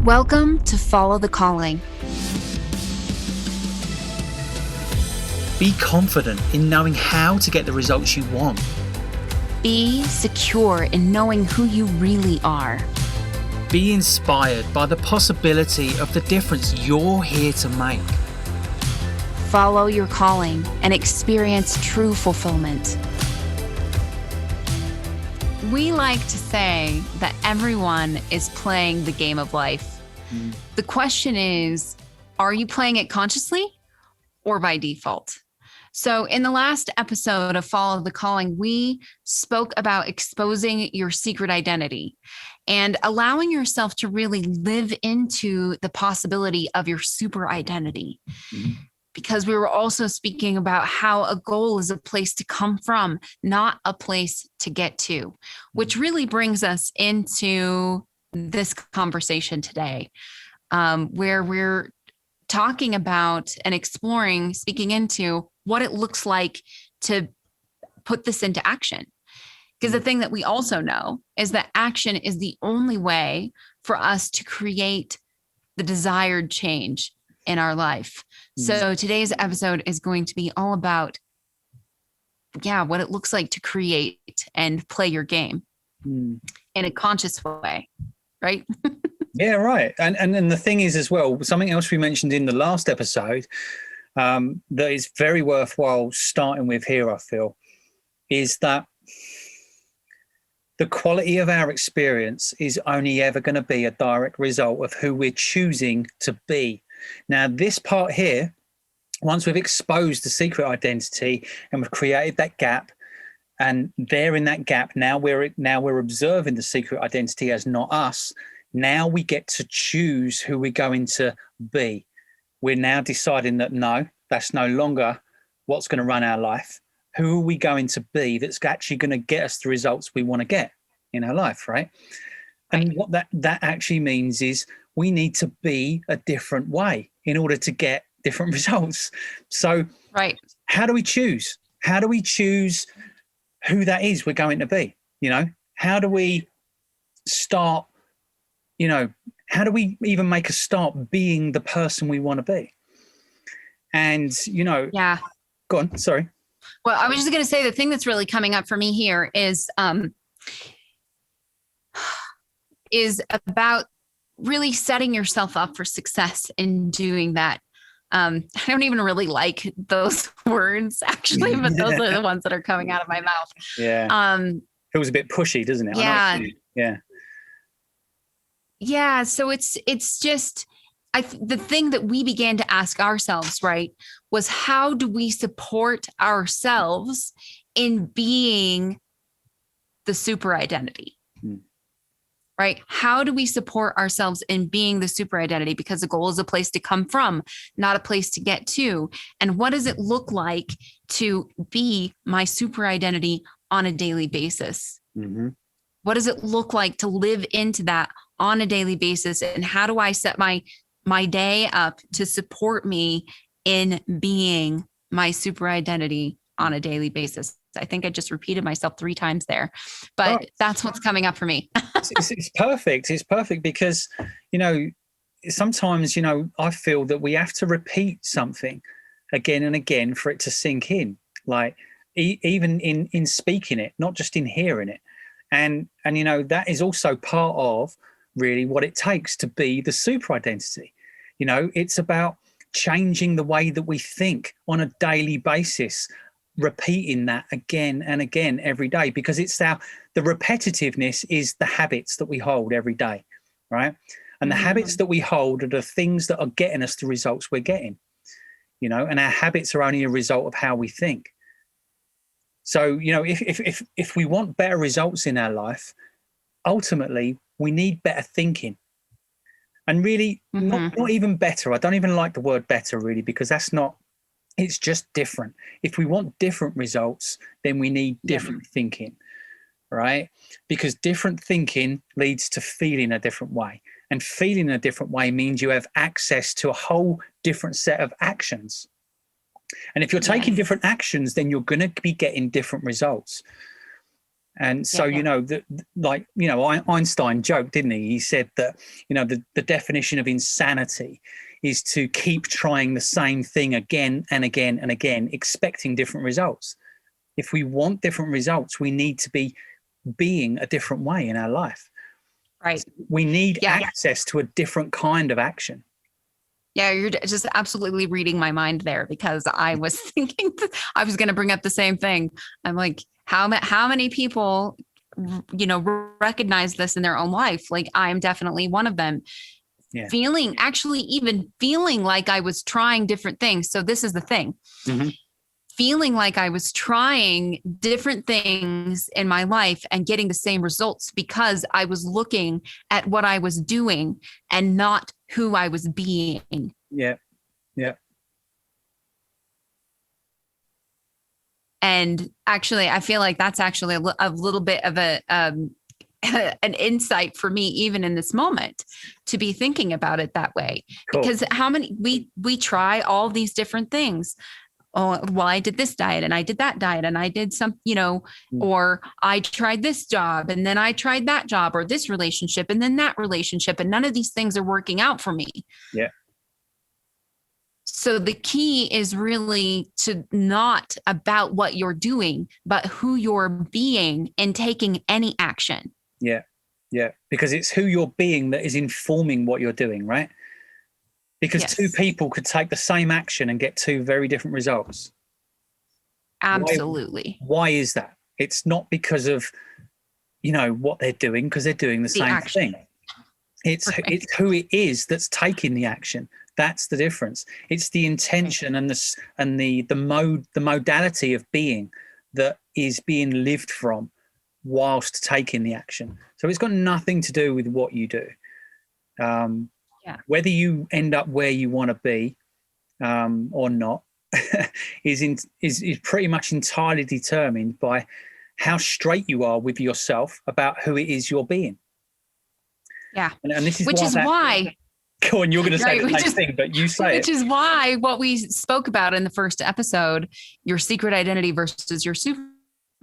Welcome to Follow the Calling. Be confident in knowing how to get the results you want. Be secure in knowing who you really are. Be inspired by the possibility of the difference you're here to make. Follow your calling and experience true fulfillment. We like to say that everyone is playing the game of life. The question is, are you playing it consciously or by default? So in the last episode of Follow the Calling, we spoke about exposing your secret identity and allowing yourself to really live into the possibility of your super identity. Because we were also speaking about how a goal is a place to come from, not a place to get to, which really brings us into this conversation today, where we're talking about and exploring, speaking into what it looks like to put this into action. Because the thing that we also know is that action is the only way for us to create the desired change in our life. So today's episode is going to be all about, what it looks like to create and play your game in a conscious way, right? Yeah, right. And the thing is as well, something else we mentioned in the last episode that is very worthwhile starting with here, I feel, is that the quality of our experience is only ever going to be a direct result of who we're choosing to be. Now, this part here, once we've exposed the secret identity and we've created that gap, and there in that gap, now we're observing the secret identity as not us. Now we get to choose who we're going to be. We're now deciding that no, that's no longer what's going to run our life. Who are we going to be that's actually going to get us the results we want to get in our life, right? And what that actually means is we need to be a different way in order to get different results. So how do we choose? How do we choose who that is we're going to be? How do we start, how do we even make a start being the person we want to be? And, go on, sorry. Well, I was just going to say the thing that's really coming up for me here is about really setting yourself up for success in doing that. I don't even really like those words actually, but those are the ones that are coming out of my mouth. Yeah. Feels a bit pushy, doesn't it? Yeah. Yeah. Yeah. So it's just, the thing that we began to ask ourselves, right, was how do we support ourselves in being the super identity? Right? How do we support ourselves in being the super identity? Because the goal is a place to come from, not a place to get to. And what does it look like to be my super identity on a daily basis? What does it look like to live into that on a daily basis? And how do I set my day up to support me in being my super identity on a daily basis? I think I just repeated myself 3 times there, but that's what's coming up for me. It's perfect. It's perfect because, sometimes, I feel that we have to repeat something again and again for it to sink in, like even in speaking it, not just in hearing it. And that is also part of really what it takes to be the super identity. It's about changing the way that we think on a daily basis, repeating that again and again every day, because the repetitiveness is the habits that we hold every day, right? And the habits that we hold are the things that are getting us the results we're getting, and our habits are only a result of how we think. So, if we want better results in our life, ultimately we need better thinking. And really not even better. I don't even like the word better really, because it's just different. If we want different results, then we need different thinking, right? Because different thinking leads to feeling a different way. And feeling a different way means you have access to a whole different set of actions. And if you're taking different actions, then you're going to be getting different results. And so, Yeah. you know, Einstein joked, didn't he? He said that, you know, the definition of insanity is to keep trying the same thing again and again and again, expecting different results. If we want different results, we need to be being a different way in our life. Right. We need access to a different kind of action. Yeah, you're just absolutely reading my mind there, because I was thinking I was going to bring up the same thing. I'm like, how many people, you know, recognize this in their own life? Like, I'm definitely one of them. Yeah. Even feeling like I was trying different things. So this is the thing. Mm-hmm. Feeling like I was trying different things in my life and getting the same results because I was looking at what I was doing and not who I was being. Yeah. Yeah. And actually, I feel like that's actually a little bit of an insight for me, even in this moment, to be thinking about it that way. Cool. Because how many we try all these different things. Oh, well, I did this diet and I did that diet and I did some, you know, or I tried this job and then I tried that job, or this relationship and then that relationship, and none of these things are working out for me. Yeah. So the key is really to not about what you're doing, but who you're being and taking any action. Yeah. Yeah. Because it's who you're being that is informing what you're doing, right? Because two people could take the same action and get two very different results. Absolutely. Why is that? It's not because of, you know, what they're doing, because they're doing the same thing. It's who it is that's taking the action. That's the difference. It's the intention and the modality of being that is being lived from whilst taking the action. So it's got nothing to do with what you do. Whether you end up where you want to be or not is pretty much entirely determined by how straight you are with yourself about who it is you're being. Yeah. And this is why. Go on, you're going to say the same thing, but you say which is why what we spoke about in the first episode, your secret identity versus your super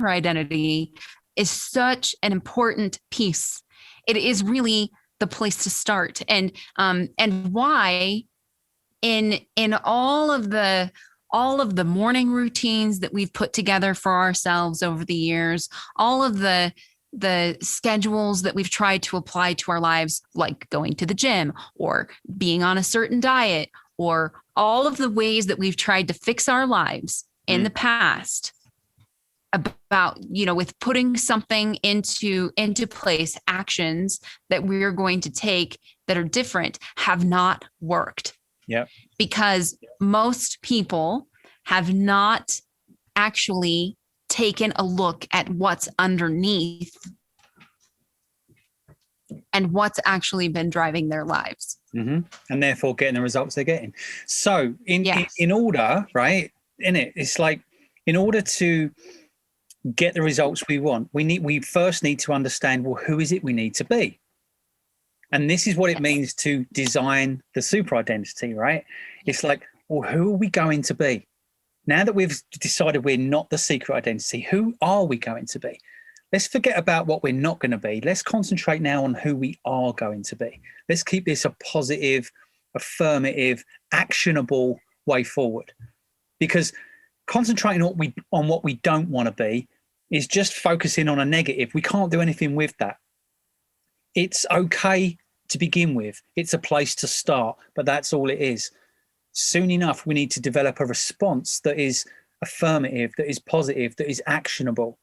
identity, is such an important piece. It is really the place to start, and why in all of the morning routines that we've put together for ourselves over the years, all of the schedules that we've tried to apply to our lives, like going to the gym or being on a certain diet, or all of the ways that we've tried to fix our lives in the past, about, you know, with putting something into place, actions that we're going to take that are different, have not worked. Yeah. Because most people have not actually taken a look at what's underneath and what's actually been driving their lives. Mm-hmm. And therefore getting the results they're getting. So in order, right, it's like, in order to get the results we want, we first need to understand, well, who is it we need to be? And this is what it means to design the super identity, right? It's like, well, who are we going to be? Now that we've decided we're not the secret identity, who are we going to be? Let's forget about what we're not going to be. Let's concentrate now on who we are going to be. Let's keep this a positive, affirmative, actionable way forward. Because concentrating on what we don't want to be is just focusing on a negative. We can't do anything with that. It's okay to begin with. It's a place to start, but that's all it is. Soon enough, we need to develop a response that is affirmative, that is positive, that is actionable.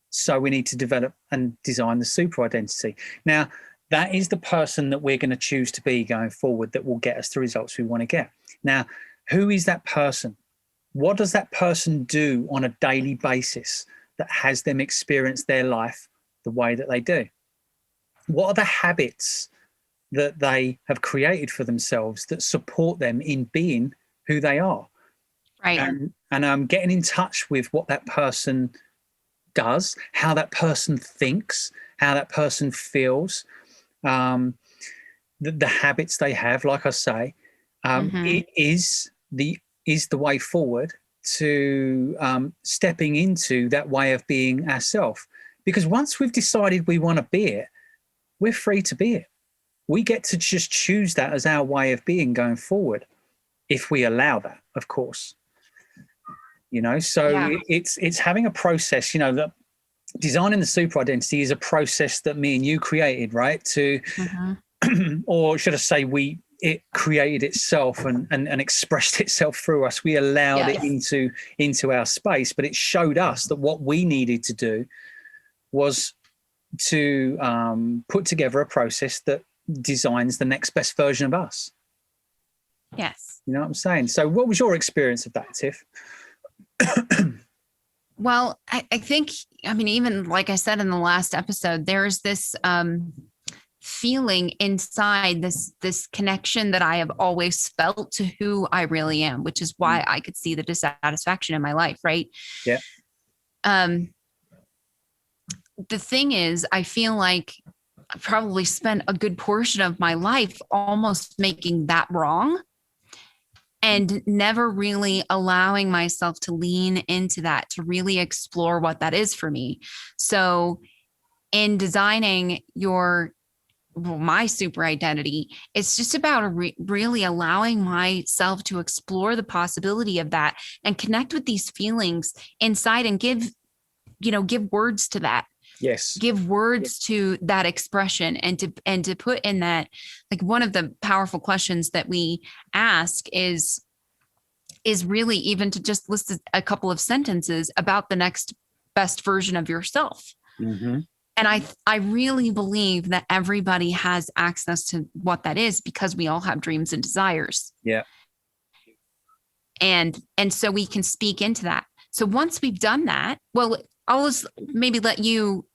So we need to develop and design the super identity. Now, that is the person that we're going to choose to be going forward that will get us the results we want to get. Now, who is that person? What does that person do on a daily basis that has them experience their life the way that they do? What are the habits that they have created for themselves that support them in being who they are? Right. And getting in touch with what that person does, how that person thinks, how that person feels, the habits they have. Like I say, it is the way forward to stepping into that way of being ourselves. Because once we've decided we want to be it, we're free to be it. We get to just choose that as our way of being going forward, if we allow that, of course. So it's having a process, that designing the super identity is a process that me and you created, right? Or should I say it created itself and expressed itself through us. We allowed it into our space, but it showed us that what we needed to do was to put together a process that designs the next best version of us. Yes. You know what I'm saying? So what was your experience of that, Tiff? Well, I think, even like I said in the last episode, there's this feeling inside, this connection that I have always felt to who I really am, which is why I could see the dissatisfaction in my life, right? Yeah. The thing is, I feel like I probably spent a good portion of my life almost making that wrong and never really allowing myself to lean into that, to really explore what that is for me. So in designing my super identity, it's just about really allowing myself to explore the possibility of that and connect with these feelings inside and give words to that. Yes. Give words to that expression and to put in that, like, one of the powerful questions that we ask is really even to just list a couple of sentences about the next best version of yourself. Mm-hmm. And I really believe that everybody has access to what that is, because we all have dreams and desires. Yeah. And so we can speak into that. So once we've done that, well, I'll just maybe let you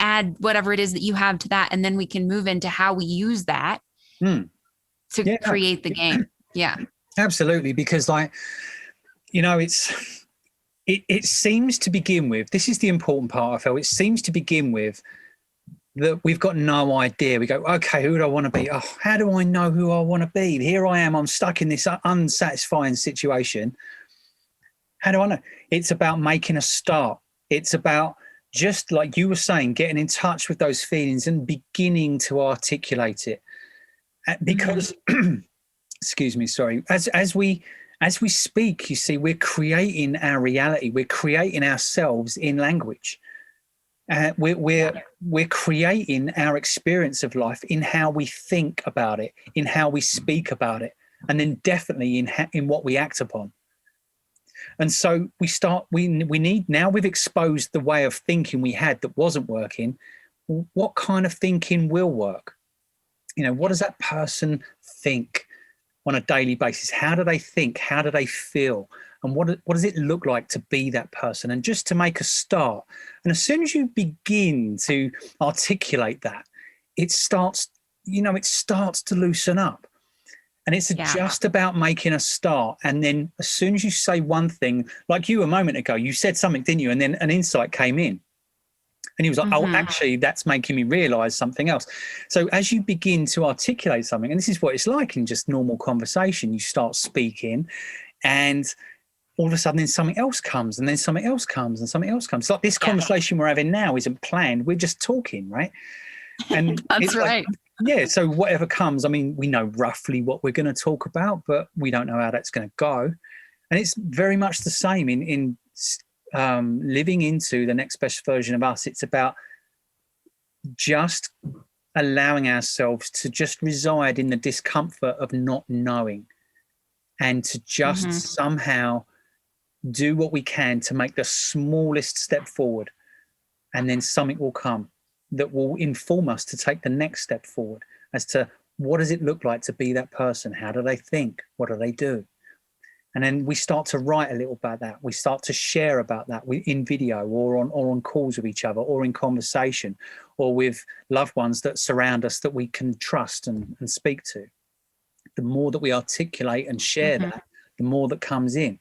add whatever it is that you have to that, and then we can move into how we use that to create the game. Yeah, absolutely. Because it seems to begin with, this is the important part, I feel. It seems to begin with that we've got no idea. We go, okay, who do I want to be? Oh, how do I know who I want to be? Here I am, I'm stuck in this unsatisfying situation. How do I know? It's about making a start. It's about, just like you were saying, getting in touch with those feelings and beginning to articulate it. Because, excuse me, sorry, as we speak, you see, we're creating our reality. We're creating ourselves in language. We're creating our experience of life in how we think about it, in how we speak about it, and then definitely in what we act upon. And so we need, now we've exposed the way of thinking we had that wasn't working. What kind of thinking will work? What does that person think on a daily basis? How do they think? How do they feel? And what does it look like to be that person? And just to make a start. And as soon as you begin to articulate that, it starts to loosen up. And it's just about making a start. And then as soon as you say one thing, like you a moment ago, you said something, didn't you? And then an insight came in. And he was like, oh, actually, that's making me realize something else. So as you begin to articulate something, and this is what it's like in just normal conversation, you start speaking and all of a sudden then something else comes, and then something else comes, and something else comes. It's like this conversation we're having now isn't planned. We're just talking, right? And that's right. So whatever comes, we know roughly what we're going to talk about, but we don't know how that's going to go. And it's very much the same in living into the next best version of us. It's about just allowing ourselves to just reside in the discomfort of not knowing, and to just somehow do what we can to make the smallest step forward, and then something will come that will inform us to take the next step forward as to what does it look like to be that person? How do they think? What do they do? And then we start to write a little about that. We start to share about that in video or on calls with each other, or in conversation, or with loved ones that surround us that we can trust and speak to. The more that we articulate and share that, the more that comes in.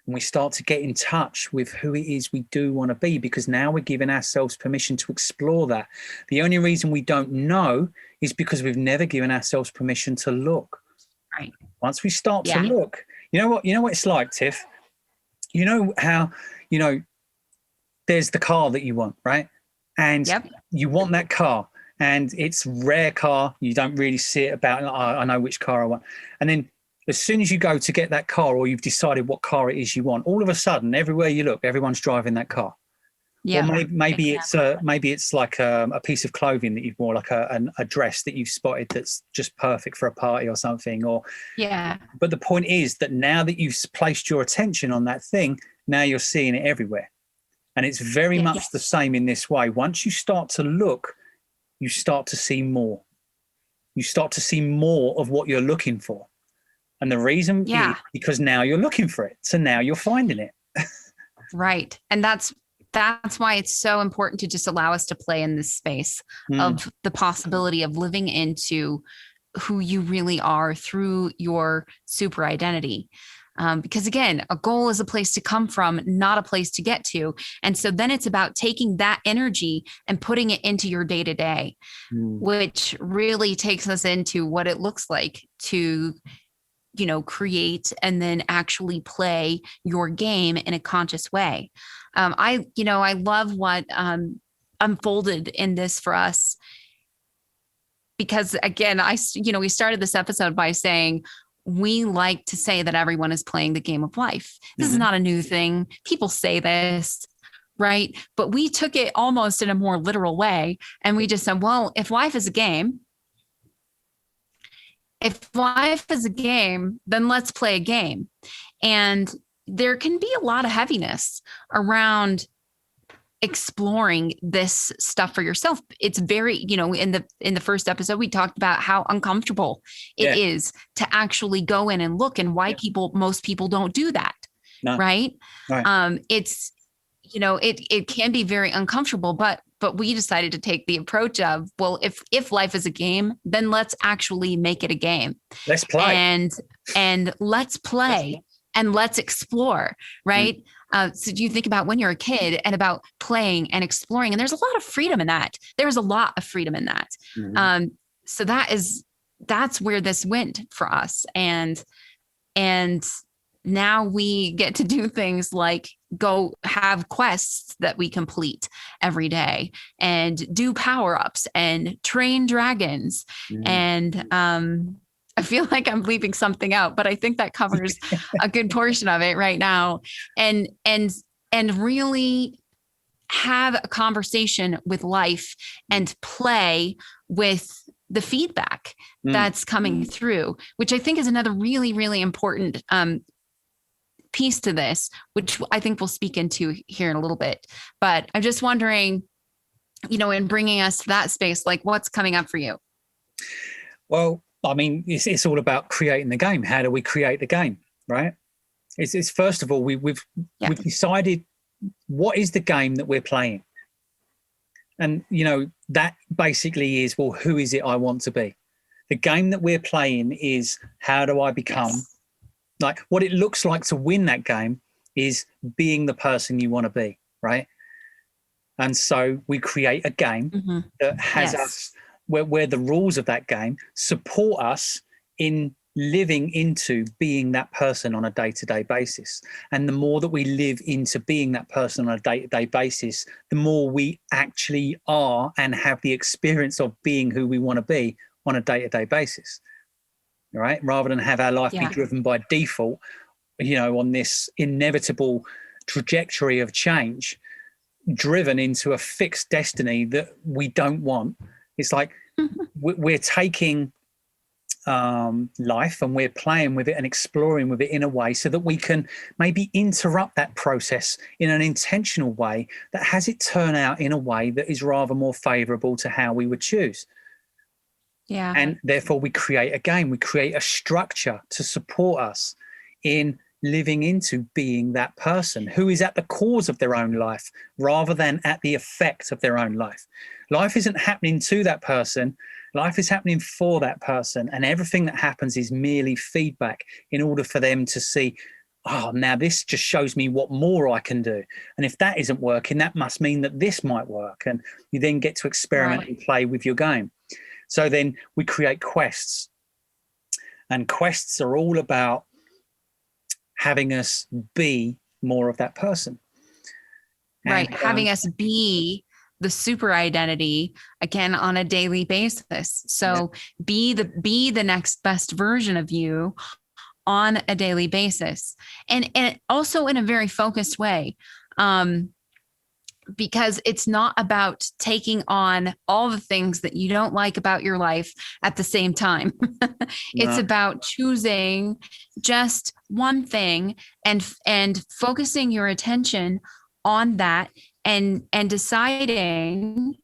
And we start to get in touch with who it is we do want to be, because now we're giving ourselves permission to explore that. The only reason we don't know is because we've never given ourselves permission to look. Right. Once we start to look, you know what it's like, Tiff? You know how, there's the car that you want, right? and Yep. you want that car, and it's a rare car. You don't really see it about, I know which car I want. And then as soon as you go to get that car, or you've decided what car it is you want, all of a sudden, everywhere you look, everyone's driving that car. Yeah. Or maybe it's like a piece of clothing that you've worn, like a dress that you've spotted that's just perfect for a party or something. Or Yeah. But the point is that now that you've placed your attention on that thing, now you're seeing it everywhere. And it's very much the same in this way. Once you start to look, you start to see more. You start to see more of what you're looking for. And the reason is because now you're looking for it. So now you're finding it. Right. And that's why it's so important to just allow us to play in this space of the possibility of living into who you really are through your super identity. Because again, a goal is a place to come from, not a place to get to. And so then it's about taking that energy and putting it into your day to day, which really takes us into what it looks like to, create and then actually play your game in a conscious way. I love what unfolded in this for us, because again, we started this episode by saying, we like to say that everyone is playing the game of life. This is not a new thing. People say this, right? But we took it almost in a more literal way. And we just said, well, if life is a game, then let's play a game. And there can be a lot of heaviness around exploring this stuff for yourself. It's very, in the first episode, we talked about how uncomfortable it is to actually go in and look, and why most people don't do that. No. Right. It's, it can be very uncomfortable, but we decided to take the approach of, well, if life is a game, then let's actually make it a game. Let's play. And let's play and let's explore. Right. So do you think about when you're a kid and about playing and exploring, and there's a lot of freedom in that. There's a lot of freedom in that. So that's where this went for us. And now we get to do things like go have quests that we complete every day and do power-ups and train dragons. And I feel like I'm leaving something out, but I think that covers a good portion of it right now. And really have a conversation with life and play with the feedback that's coming through, which I think is another really, really important piece to this, which I think we'll speak into here in a little bit. But I'm just wondering, in bringing us to that space, like what's coming up for you? Well, I mean, it's all about creating the game. How do we create the game, right? It's first of all, we've decided what is the game that we're playing. And, that basically is, well, who is it I want to be? The game that we're playing is, how do I become, like what it looks like to win that game is being the person you want to be, right? And so we create a game that has us, where the rules of that game support us in living into being that person on a day-to-day basis. And the more that we live into being that person on a day-to-day basis, the more we actually are and have the experience of being who we want to be on a day-to-day basis, right? Rather than have our life be driven by default, on this inevitable trajectory of change, driven into a fixed destiny that we don't want. It's like we're taking life and we're playing with it and exploring with it in a way so that we can maybe interrupt that process in an intentional way that has it turn out in a way that is rather more favorable to how we would choose. Yeah. And therefore we create a game, we create a structure to support us in living into being that person who is at the cause of their own life rather than at the effect of their own life. Life isn't happening to that person. Life is happening for that person. And everything that happens is merely feedback in order for them to see, oh, now this just shows me what more I can do. And if that isn't working, that must mean that this might work. And you then get to experiment and play with your game. So then we create quests. And quests are all about having us be more of that person. Right. And, having us be the super identity again on a daily basis. So be the next best version of you on a daily basis, and also in a very focused way. Because it's not about taking on all the things that you don't like about your life at the same time. It's about choosing just one thing and focusing your attention on that, and deciding,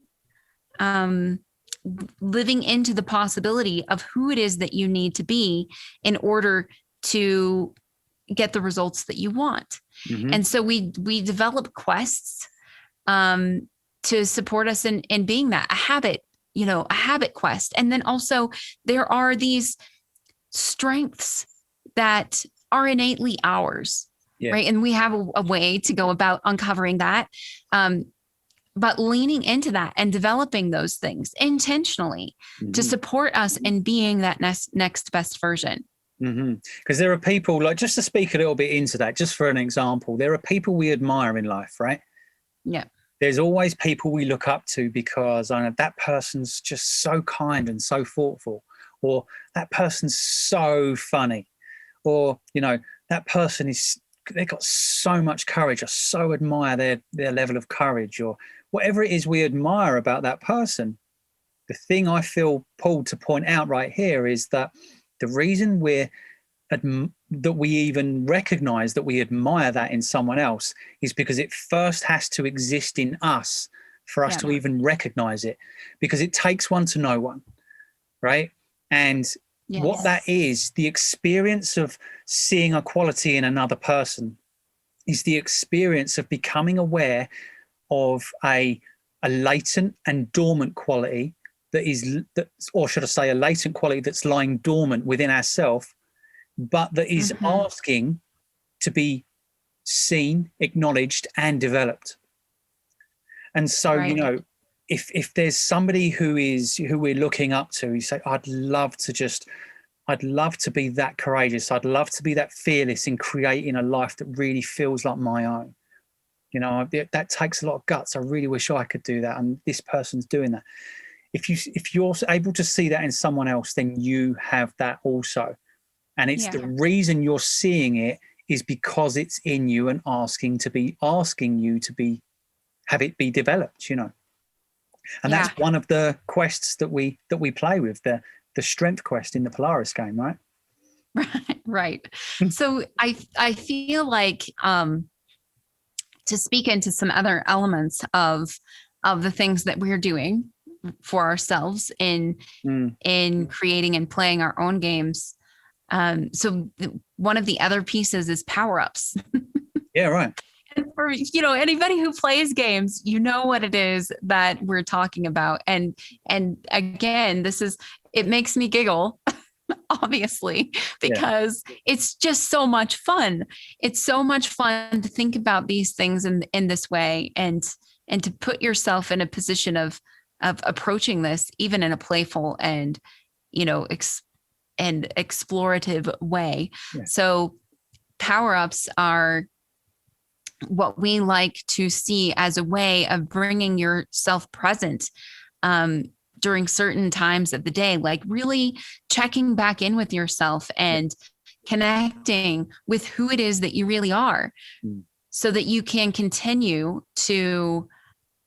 living into the possibility of who it is that you need to be in order to get the results that you want. Mm-hmm. And so we develop quests to support us in being that, a habit quest. And then also there are these strengths that are innately ours, right? And we have a way to go about uncovering that. But leaning into that and developing those things intentionally to support us in being that next best version. Because there are people, like, just to speak a little bit into that, just for an example, there are people we admire in life, right? Yeah. There's always people we look up to because I know that person's just so kind and so thoughtful, or that person's so funny, or, that person they've got so much courage. I so admire their level of courage, or whatever it is we admire about that person. The thing I feel pulled to point out right here is that the reason that we even recognize that we admire that in someone else is because it first has to exist in us for us to even recognize it, because it takes one to know one, right? And what that is, the experience of seeing a quality in another person is the experience of becoming aware of a latent and dormant quality or should I say a latent quality that's lying dormant within ourselves, but that is asking to be seen, acknowledged, and developed. And so, if there's somebody who we're looking up to, you say, I'd love to be that courageous. I'd love to be that fearless in creating a life that really feels like my own. That takes a lot of guts. I really wish I could do that. And this person's doing that. If you're able to see that in someone else, then you have that also. And it's the reason you're seeing it is because it's in you and asking you to have it be developed, And that's one of the quests that we play with, the strength quest in the Polaris game, right? Right. So I feel like to speak into some other elements of the things that we're doing for ourselves in creating and playing our own games. So one of the other pieces is power-ups. Yeah, right. And for, anybody who plays games, what it is that we're talking about. And again, it makes me giggle, obviously, because it's just so much fun. It's so much fun to think about these things in this way, and to put yourself in a position of approaching this, even in a playful and, and explorative way. Yeah. So power-ups are what we like to see as a way of bringing yourself present during certain times of the day, like really checking back in with yourself and connecting with who it is that you really are, so that you can continue to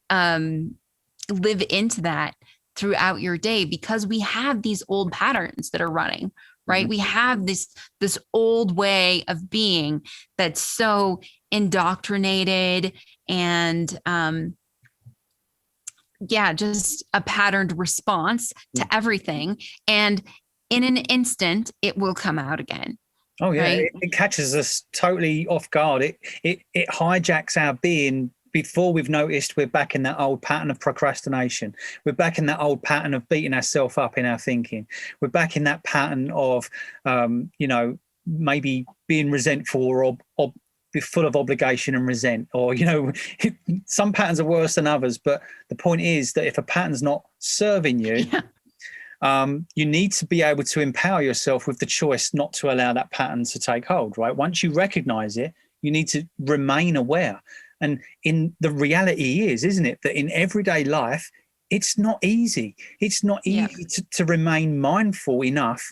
live into that throughout your day, because we have these old patterns that are running, right? We have this old way of being that's so indoctrinated and just a patterned response to everything. And in an instant, it will come out again. Oh yeah, right? It catches us totally off guard. It hijacks our being before we've noticed. We're back in that old pattern of procrastination. We're back in that old pattern of beating ourselves up in our thinking. We're back in that pattern of, maybe being resentful or be full of obligation and resent, or, some patterns are worse than others. But the point is that if a pattern's not serving you, you need to be able to empower yourself with the choice not to allow that pattern to take hold, right? Once you recognize it, you need to remain aware. And in the reality is, isn't it, that in everyday life, it's not easy. It's not easy to remain mindful enough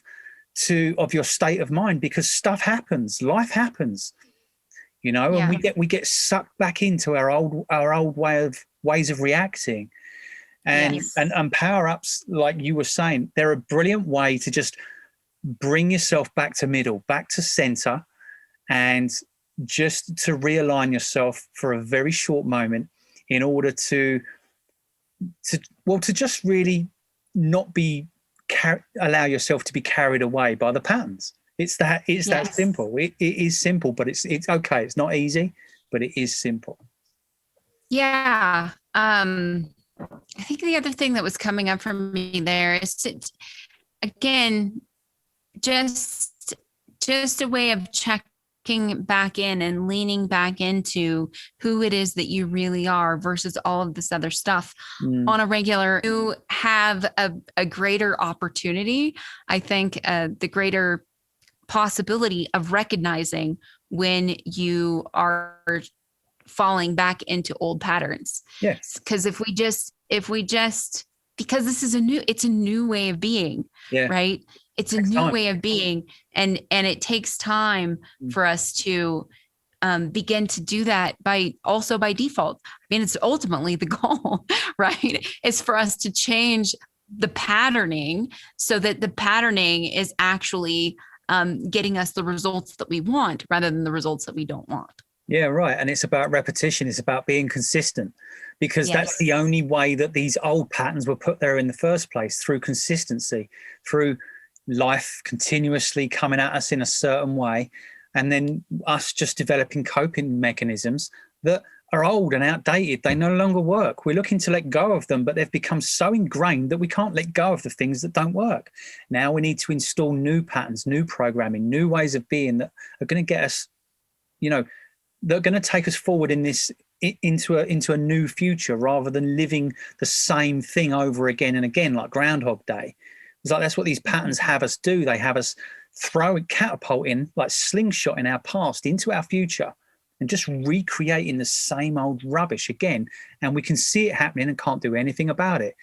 of your state of mind, because stuff happens, life happens, you know, and we get sucked back into our old ways of reacting. And power-ups, like you were saying, they're a brilliant way to just bring yourself back to middle, back to center, and just to realign yourself for a very short moment in order to just really not be allow yourself to be carried away by the patterns. It's that simple. It is simple, but it's okay. It's not easy, but it is simple. Yeah. I think the other thing that was coming up for me there is again, just a way of checking back in and leaning back into who it is that you really are versus all of this other stuff on a regular. You have a greater opportunity, I think, the greater possibility of recognizing when you are falling back into old patterns. Yes. Because if we just because this is it's a new way of being, right? It's a new way of being, and it takes time for us to begin to do that by default. I mean, it's ultimately the goal, right? Is for us to change the patterning so that the patterning is actually getting us the results that we want rather than the results that we don't want. Yeah, right. And it's about repetition. It's about being consistent, because that's the only way that these old patterns were put there in the first place, through consistency, through life continuously coming at us in a certain way, and then us just developing coping mechanisms that are old and outdated. They no longer work. We're looking to let go of them, but they've become so ingrained that we can't let go of the things that don't work. Now we need to install new patterns, new programming, new ways of being that are going to get us, you know, they're going to take us forward in this into a new future, rather than living the same thing over again and again, like Groundhog Day. It's like that's what these patterns have us do. They have us catapulting, like slingshotting our past into our future and just recreating the same old rubbish again. And we can see it happening and can't do anything about it.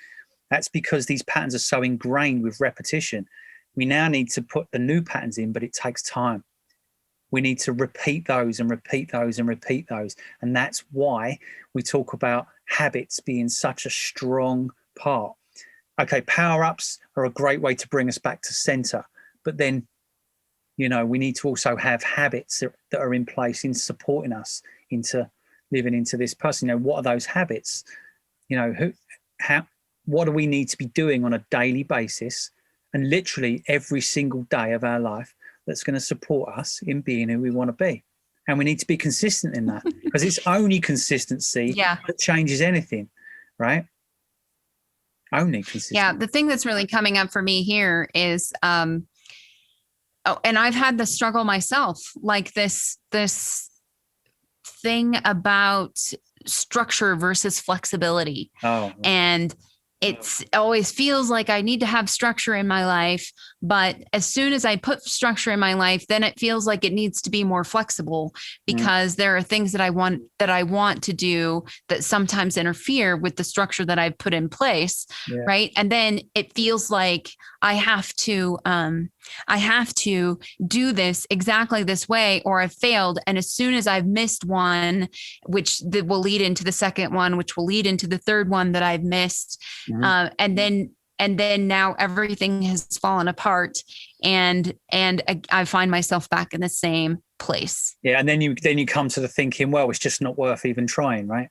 That's because these patterns are so ingrained with repetition. We now need to put the new patterns in, but it takes time. We need to repeat those and repeat those and repeat those. And that's why we talk about habits being such a strong part. Okay, power-ups are a great way to bring us back to center. But then, you know, we need to also have habits that are in place in supporting us into living into this person. You know, what are those habits? You know, what do we need to be doing on a daily basis and literally every single day of our life that's going to support us in being who we want to be? And we need to be consistent in that, because it's only consistency that changes anything, right? Only consistency. Yeah, the thing that's really coming up for me here is, and I've had the struggle myself, like this thing about structure versus flexibility. And it always feels like I need to have structure in my life, but as soon as I put structure in my life, then it feels like it needs to be more flexible, because there are things that I want to do that sometimes interfere with the structure that I've put in place, right? And then it feels like I have to do this exactly this way, or I've failed. And as soon as I've missed one, which will lead into the second one, which will lead into the third one that I've missed, and then now everything has fallen apart, and I find myself back in the same place. Yeah, and then you come to the thinking, well, it's just not worth even trying, right?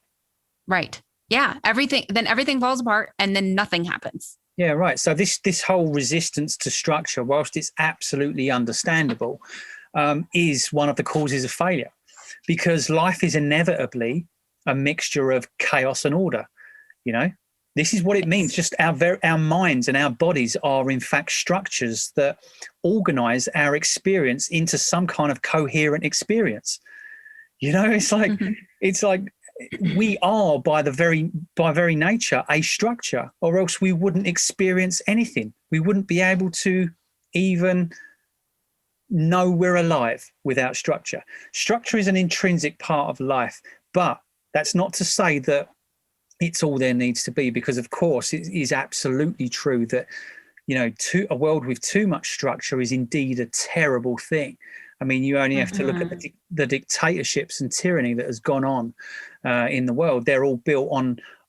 Right. Yeah. Everything falls apart, and then nothing happens. Yeah, right. So this whole resistance to structure, whilst it's absolutely understandable, is one of the causes of failure, because life is inevitably a mixture of chaos and order. You know, this is what it means. Just our minds and our bodies are in fact structures that organize our experience into some kind of coherent experience. You know, it's like we are by very nature a structure, or else we wouldn't experience anything. We wouldn't be able to even know we're alive without structure. Structure is an intrinsic part of life, but That's not to say that it's all there needs to be, because of course it is absolutely true that, you know, a world with too much structure is indeed a terrible thing. I mean, you only have to look at the dictatorships and tyranny that has gone on in the world. They're all built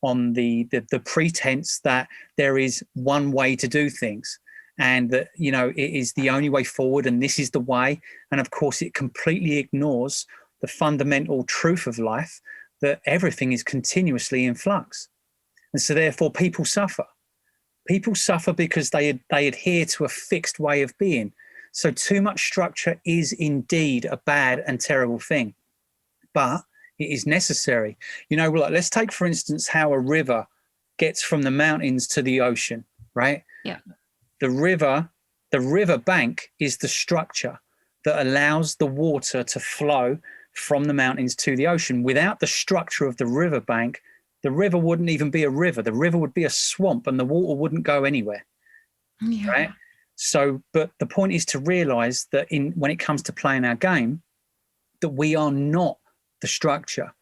on the pretense that there is one way to do things, and that, you know, it is the only way forward and this is the way. And of course, it completely ignores the fundamental truth of life, that everything is continuously in flux. And so therefore people suffer. People suffer because they adhere to a fixed way of being. So too much structure is indeed a bad and terrible thing, but it is necessary. You know, let's take, for instance, how a river gets from the mountains to the ocean, right? Yeah. The river bank is the structure that allows the water to flow from the mountains to the ocean. Without the structure of the river bank, the river wouldn't even be a river. The river would be a swamp and the water wouldn't go anywhere, right? So, but the point is to realize that when it comes to playing our game, that we are not the structure,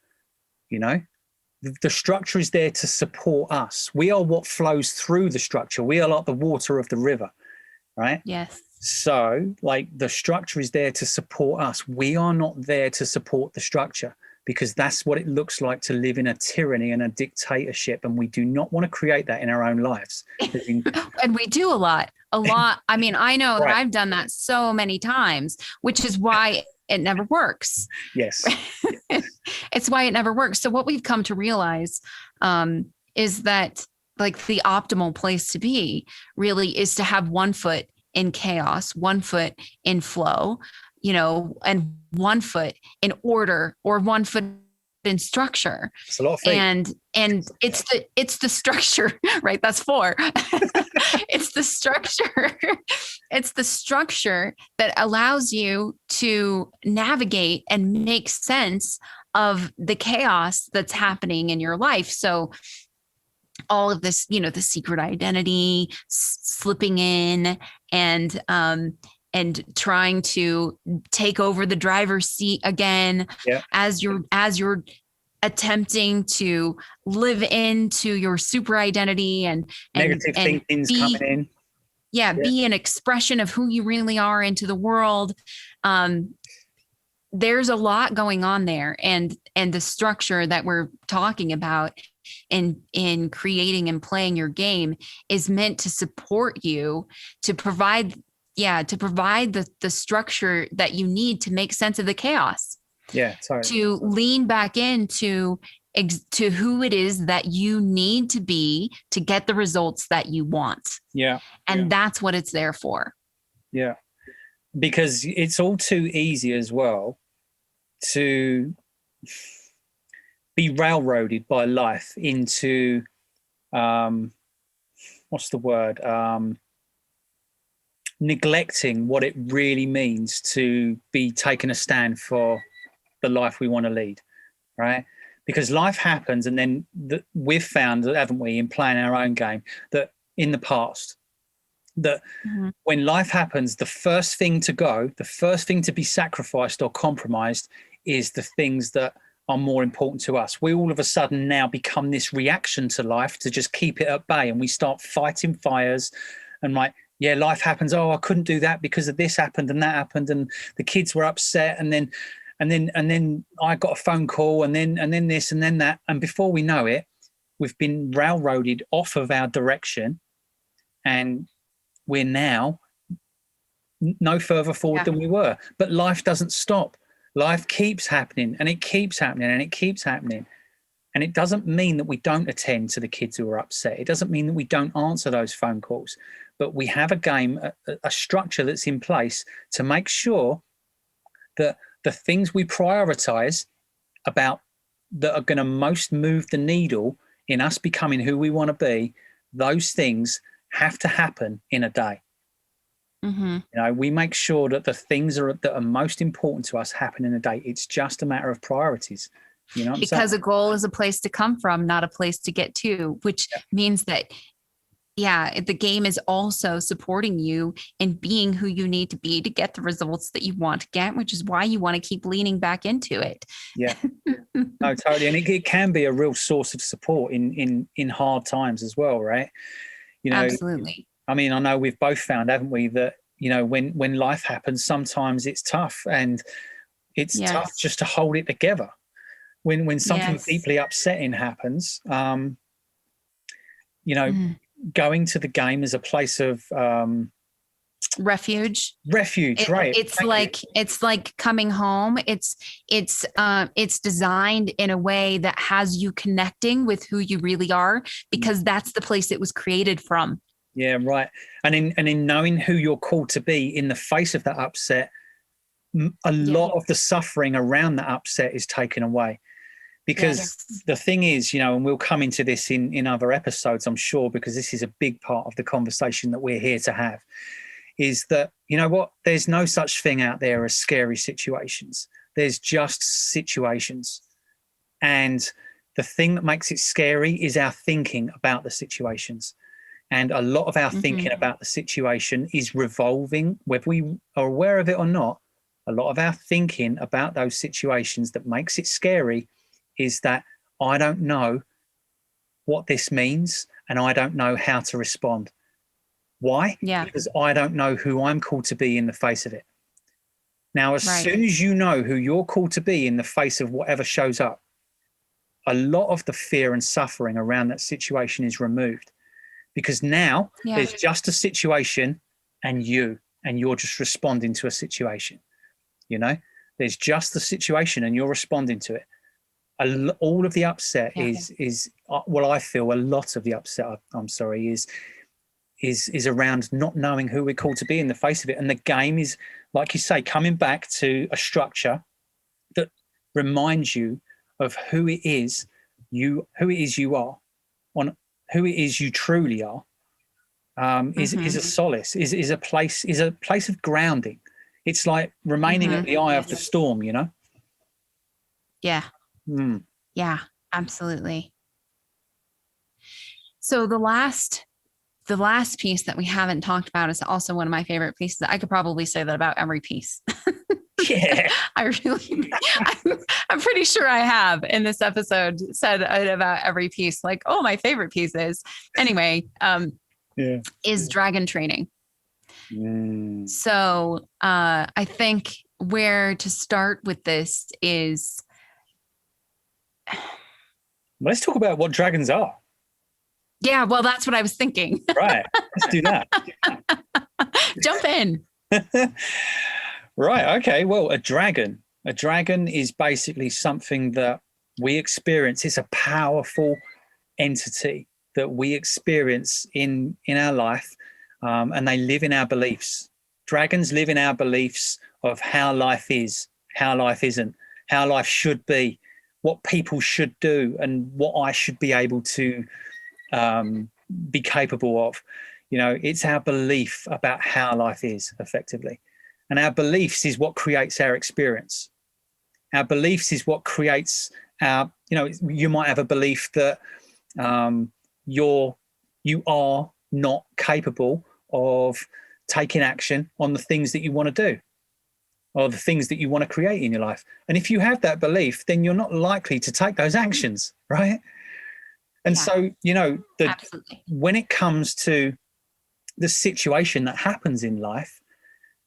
you know? The structure is there to support us. We are what flows through the structure. We are like the water of the river, right? Yes. So, like, the structure is there to support us. We are not there to support the structure, because that's what it looks like to live in a tyranny and a dictatorship. And we do not want to create that in our own lives. And we do a lot. I mean, I know that I've done that so many times, which is why it never works. Yes. It's why it never works. So what we've come to realize is that, like, the optimal place to be really is to have one foot in chaos, one foot in flow, you know, and one foot in order, or one foot in structure. It's a lot of feet. And it's the structure, right? That's four. It's the structure. It's the structure that allows you to navigate and make sense of the chaos that's happening in your life. So all of this, you know, the secret identity, slipping in and trying to take over the driver's seat again, as you're attempting to live into your super identity and negative thinking's coming in. Yeah, be an expression of who you really are into the world. There's a lot going on there, and the structure that we're talking about in creating and playing your game is meant to support you, to provide the structure that you need to make sense of the chaos. Yeah, sorry. To lean back into to who it is that you need to be to get the results that you want. Yeah. And that's what it's there for. Yeah. Because it's all too easy as well to be railroaded by life into what's the word? Neglecting what it really means to be taking a stand for the life we want to lead, right? Because life happens, and then we've found, haven't we, in playing our own game, that in the past, that when life happens, the first thing to go, the first thing to be sacrificed or compromised is the things that are more important to us. We all of a sudden now become this reaction to life to just keep it at bay, and we start fighting fires and like, yeah, life happens. Oh, I couldn't do that because of this happened and that happened, and the kids were upset, and then I got a phone call, and then this and then that, and before we know it, we've been railroaded off of our direction, and we're now no further forward than we were. But life doesn't stop. Life keeps happening, and it keeps happening, and it keeps happening. And it doesn't mean that we don't attend to the kids who are upset. It doesn't mean that we don't answer those phone calls. But we have a game, a structure that's in place to make sure that the things we prioritize about that are going to most move the needle in us becoming who we want to be, those things have to happen in a day. You know, we make sure that the things that are most important to us happen in a day. It's just a matter of priorities. You know what I'm saying? Because a goal is a place to come from, not a place to get to, which means that the game is also supporting you in being who you need to be to get the results that you want to get, which is why you want to keep leaning back into it. Yeah, no, totally. And it can be a real source of support in hard times as well, right? You know, Absolutely. I mean, I know we've both found, haven't we, that, you know, when life happens, sometimes it's tough, and it's tough Yes. just to hold it together. When something Yes. deeply upsetting happens, you know, Mm. going to the game is a place of Refuge. refuge, right? It's like coming home. It's designed in a way that has you connecting with who you really are, because that's the place it was created from. Yeah, right. And in knowing who you're called to be in the face of that upset, a lot of the suffering around that upset is taken away. Because the thing is, you know, and we'll come into this in other episodes, I'm sure, because this is a big part of the conversation that we're here to have, is that, you know what, there's no such thing out there as scary situations. There's just situations. And the thing that makes it scary is our thinking about the situations. And a lot of our thinking about the situation is revolving, whether we are aware of it or not, a lot of our thinking about those situations that makes it scary is that I don't know what this means and I don't know how to respond. Why? Yeah. Because I don't know who I'm called to be in the face of it. Now, as soon as you know who you're called to be in the face of whatever shows up, a lot of the fear and suffering around that situation is removed, because now there's just a situation and you're just responding to a situation. You know, there's just the situation and you're responding to it. All of the upset is well, I feel a lot of the upset, I'm sorry, is around not knowing who we're called to be in the face of it. And the game is, like you say, coming back to a structure that reminds you of who it is you are, on who it is you truly are, is a solace, is a place of grounding. It's like remaining at the eye of the storm, you know? Yeah. Yeah, absolutely. So the last piece that we haven't talked about is also one of my favorite pieces. I could probably say that about every piece. Yeah. I'm pretty sure I have in this episode said it about every piece. Like, oh, my favorite piece is anyway, is dragon training. So I think where to start with this is, let's talk about what dragons are. Yeah, well, that's what I was thinking. Right. Let's do that. Jump in. Right. Okay. Well, a dragon is basically something that we experience. It's a powerful entity that we experience in our life, and they live in our beliefs. Dragons live in our beliefs of how life is, how life isn't, how life should be, what people should do, and what I should be able to be capable of. You know, it's our belief about how life is, effectively. And our beliefs is what creates our experience. Our beliefs is what creates our, you know, you might have a belief that you are not capable of taking action on the things that you want to do, or the things that you want to create in your life. And if you have that belief, then you're not likely to take those actions, right? And so, you know, when it comes to the situation that happens in life,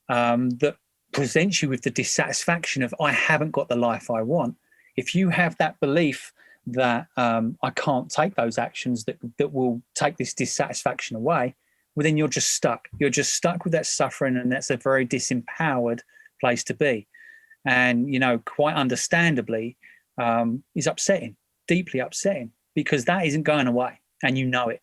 that presents you with the dissatisfaction of, I haven't got the life I want. If you have that belief that I can't take those actions that will take this dissatisfaction away, well, then you're just stuck. You're just stuck with that suffering, and that's a very disempowered place to be. And, you know, quite understandably, is upsetting, deeply upsetting, because that isn't going away, and you know it.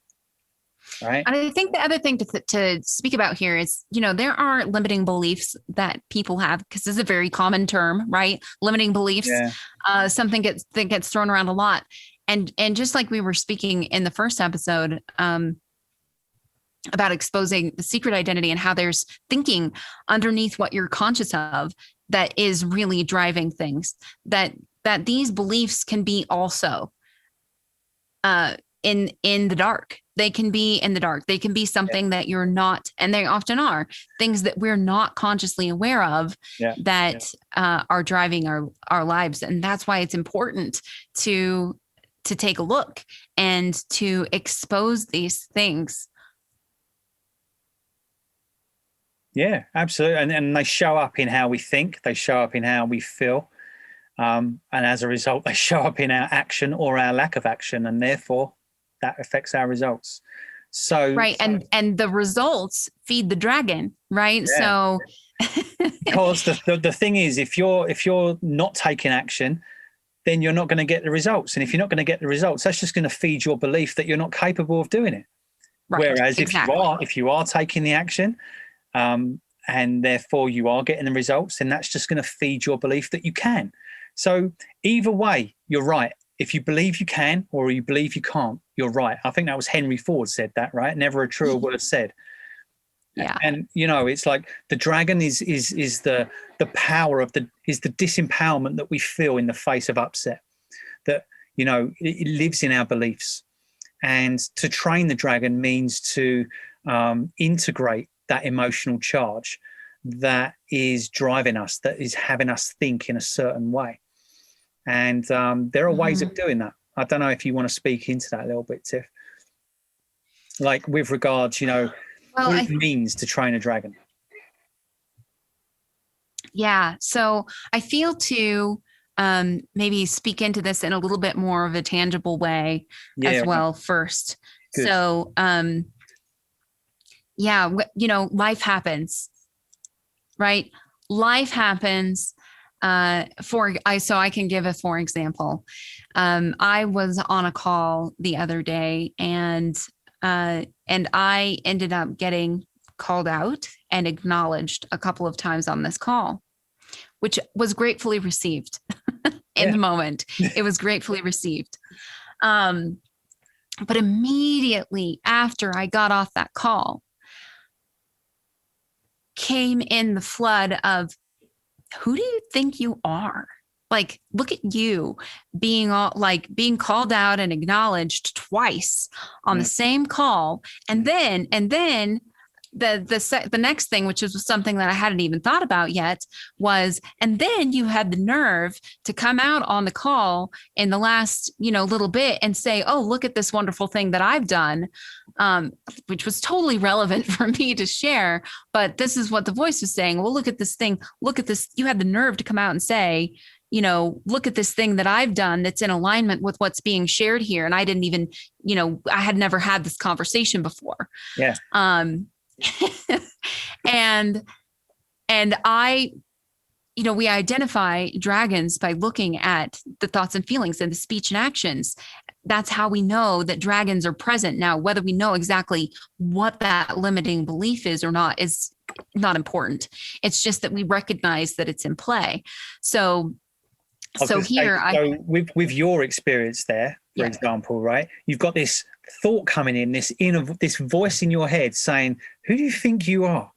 Right. And I think the other thing to speak about here is, you know, there are limiting beliefs that people have, because this is a very common term, right? Limiting beliefs, something that gets thrown around a lot. And just like we were speaking in the first episode about exposing the secret identity and how there's thinking underneath what you're conscious of that is really driving things, that these beliefs can be also in the dark. They can be in the dark. They can be something that you're not, and they often are things that we're not consciously aware of that are driving our lives. And that's why it's important to take a look and to expose these things. Yeah, absolutely. And they show up in how we think, they show up in how we feel. And as a result, they show up in our action or our lack of action. And therefore, that affects our results. So right. And the results feed the dragon, right? Yeah. So because the thing is, if you're not taking action, then you're not going to get the results. And if you're not going to get the results, that's just going to feed your belief that you're not capable of doing it. Right, whereas exactly. if you are taking the action, and therefore you are getting the results, then that's just going to feed your belief that you can. So either way, you're right. If you believe you can or you believe you can't, you're right. I think that was Henry Ford said that, right? Never a truer word said. Yeah. And it's like the dragon is the power of the disempowerment that we feel in the face of upset, that it lives in our beliefs. And to train the dragon means to integrate that emotional charge that is driving us, that is having us think in a certain way. And there are ways of doing that. I don't know if you want to speak into that a little bit, Tiff. Like with regards, what it means to train a dragon. Yeah. So I feel to maybe speak into this in a little bit more of a tangible way as well first. Good. So, life happens, right? Life happens. So I can give a for example. I was on a call the other day, and I ended up getting called out and acknowledged a couple of times on this call, which was gratefully received in the moment. It was gratefully received. But immediately after I got off that call, came in the flood of, who do you think you are? Like, look at you being called out and acknowledged twice on the same call. And then the next thing, which was something that I hadn't even thought about yet, was, and then you had the nerve to come out on the call in the last, little bit and say, oh, look at this wonderful thing that I've done, which was totally relevant for me to share. But this is what the voice was saying. Well, look at this thing. Look at this. You had the nerve to come out and say, look at this thing that I've done that's in alignment with what's being shared here. And I didn't even, I had never had this conversation before. Yeah. And I, we identify dragons by looking at the thoughts and feelings and the speech and actions. That's how we know that dragons are present. Now, whether we know exactly what that limiting belief is or not is not important. It's just that we recognize that it's in play. So with your experience there, for example, right? You've got this thought coming in, this voice in your head saying, who do you think you are?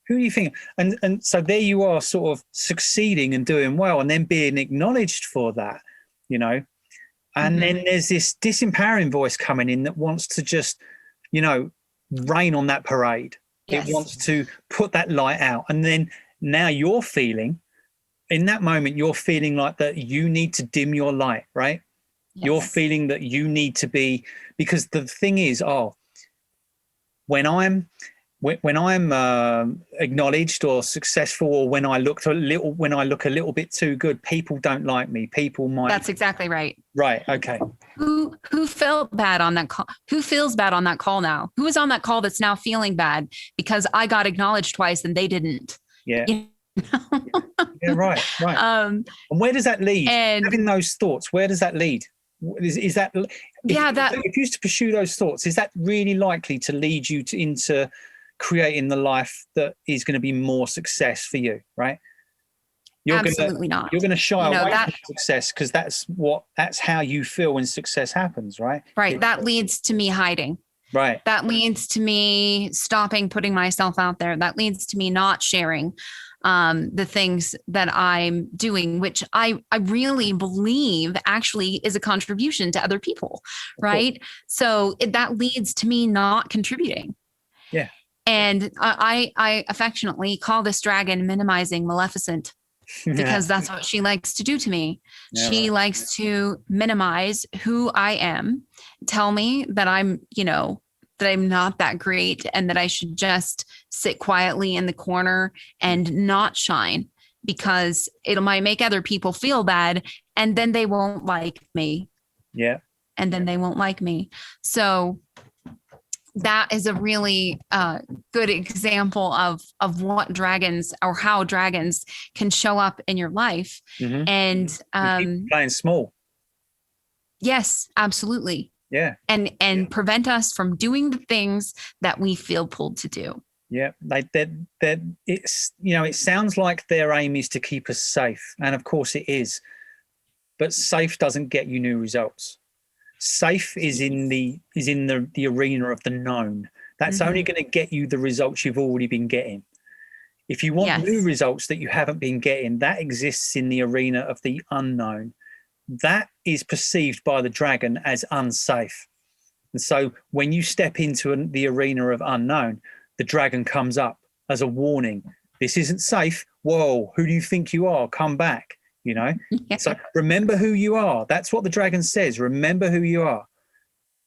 Who do you think? And so there you are, sort of succeeding and doing well, and then being acknowledged for that, and then there's this disempowering voice coming in that wants to just, rain on that parade. Yes. It wants to put that light out. And then now you're feeling, in that moment, you're feeling like that you need to dim your light, right? Yes. You're feeling that you need to be, because the thing is, when I'm acknowledged or successful, or when I look a little bit too good, people don't like me. People might. That's exactly right. Right. Okay. Who felt bad on that call? Who feels bad on that call now? Who is on that call that's now feeling bad because I got acknowledged twice and they didn't? Yeah. Yeah. Right. And where does that lead? Having those thoughts, where does that lead? Is that? If you used to pursue those thoughts, is that really likely to lead you into creating the life that is going to be more success for you, right? Absolutely not. You're going to shy away from success because that's how you feel when success happens, right? Right. That leads to me hiding. Right. That leads to me stopping putting myself out there. That leads to me not sharing. the things that I'm doing, which I really believe actually is a contribution to other people, right? So that leads to me not contributing. Yeah. And I affectionately call this dragon minimizing Maleficent, because that's what she likes to do to me. Yeah, she likes to minimize who I am, tell me that I'm, that I'm not that great and that I should just sit quietly in the corner and not shine, because it might make other people feel bad and then they won't like me. Yeah. And then they won't like me. So that is a really good example of what dragons, or how dragons can show up in your life. Mm-hmm. And playing small. Yes, absolutely. Yeah. And prevent us from doing the things that we feel pulled to do. Yeah, it's, it sounds like their aim is to keep us safe, and of course it is, but safe doesn't get you new results. Safe is in the arena of the known. That's only going to get you the results you've already been getting. If you want new results that you haven't been getting, that exists in the arena of the unknown. That is perceived by the dragon as unsafe. And so when you step into the arena of unknown, the dragon comes up as a warning. This isn't safe. Whoa, who do you think you are? Come back. It's like, remember who you are. That's what the dragon says. Remember who you are.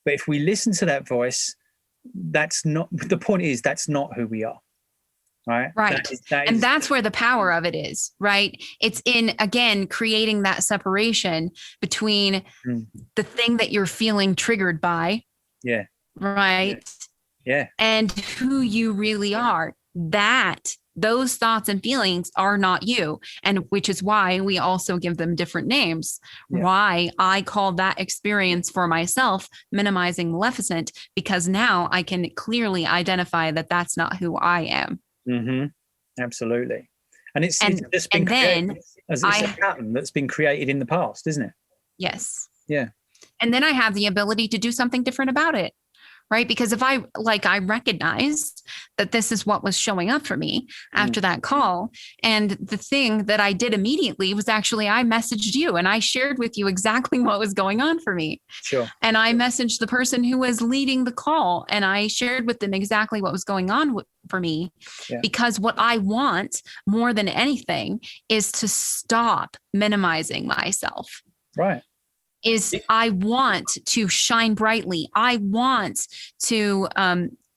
But if we listen to that voice, that's not the point. Is that's not who we are. Right. And that's where the power of it is, right? It's in, again, creating that separation between the thing that you're feeling triggered by. Yeah. Right. Yeah. And who you really are. Those thoughts and feelings are not you. And which is why we also give them different names. Yeah. Why I call that experience for myself minimizing Maleficent, because now I can clearly identify that that's not who I am. Mm-hmm. Absolutely. And it's just been created as a pattern that's been created in the past, isn't it? Yes. Yeah. And then I have the ability to do something different about it. Right. Because if I recognized that this is what was showing up for me after that call. And the thing that I did immediately was actually I messaged you and I shared with you exactly what was going on for me. Sure. And I messaged the person who was leading the call and I shared with them exactly what was going on for me. Yeah. Because what I want more than anything is to stop minimizing myself. Right. I want to shine brightly. I want to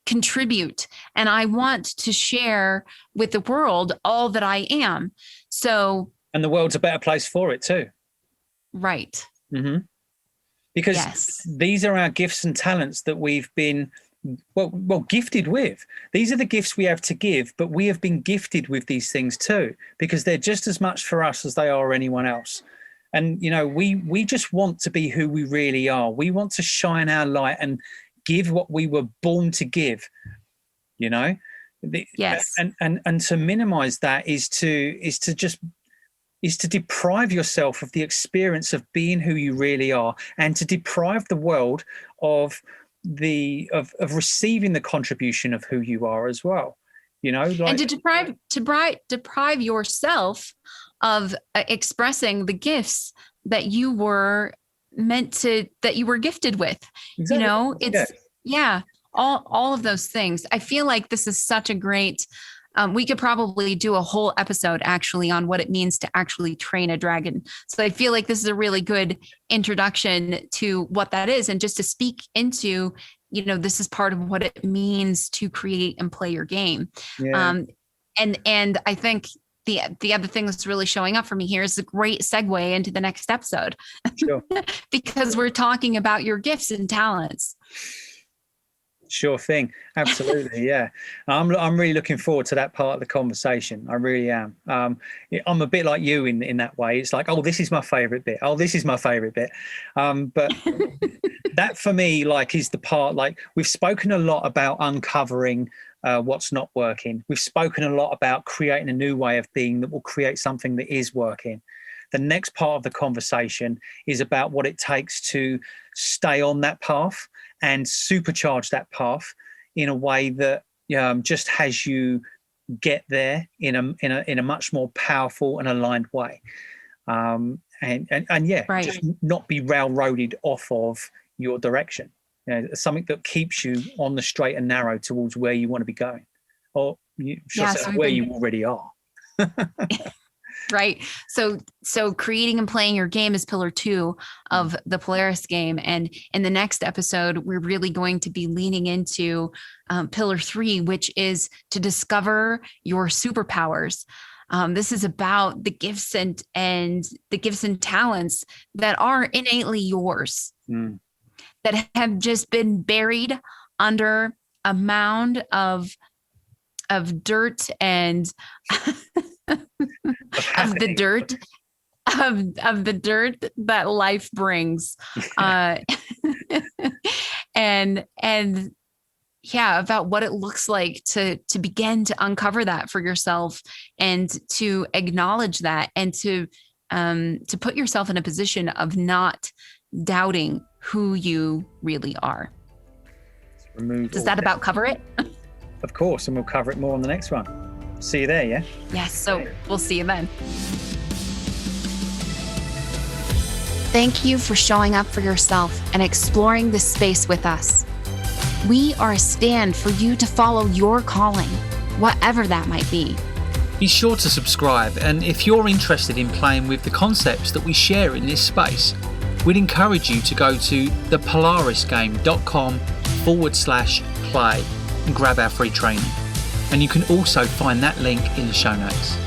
contribute, and I want to share with the world all that I am. So, and the world's a better place for it too. Right. Mm-hmm. Because these are our gifts and talents that we've been well gifted with. These are the gifts we have to give, but we have been gifted with these things too, because they're just as much for us as they are anyone else. And, we just want to be who we really are. We want to shine our light and give what we were born to give, Yes. And to minimize that is to deprive yourself of the experience of being who you really are, and to deprive the world of receiving the contribution of who you are as well. And to deprive yourself of expressing the gifts that you were that you were gifted with. Exactly. All of those things. I feel like this is such a great, we could probably do a whole episode actually on what it means to actually train a dragon. So I feel like this is a really good introduction to what that is, and just to speak into, this is part of what it means to create and play your game. Yeah. And I think the other thing that's really showing up for me here is a great segue into the next episode. Sure. Because we're talking about your gifts and talents. Sure thing. Absolutely. Yeah. I'm really looking forward to that part of the conversation. I really am. I'm a bit like you in that way. It's like, oh, this is my favorite bit. Oh, this is my favorite bit. But that for me, is the part, we've spoken a lot about uncovering what's not working. We've spoken a lot about creating a new way of being that will create something that is working. The next part of the conversation is about what it takes to stay on that path and supercharge that path in a way that just has you get there in a much more powerful and aligned way. And yeah, Right. just not be railroaded off of your direction. Something that keeps you on the straight and narrow towards where you want to be going, or where you already are. Right. So creating and playing your game is pillar 2 of the Polaris game. And in the next episode, we're really going to be leaning into pillar 3, which is to discover your superpowers. This is about the gifts and the gifts and talents that are innately yours, that have just been buried under a mound of dirt and of the dirt that life brings. And yeah, about what it looks like to begin to uncover that for yourself, and to acknowledge that, and to put yourself in a position of not doubting who you really are. Does that about cover it? Of course, and we'll cover it more on the next one. See you there, yeah? Yes, so we'll see you then. Thank you for showing up for yourself and exploring this space with us. We are a stand for you to follow your calling, whatever that might be. Be sure to subscribe, and if you're interested in playing with the concepts that we share in this space, we'd encourage you to go to thepolarisgame.com/play and grab our free training. And you can also find that link in the show notes.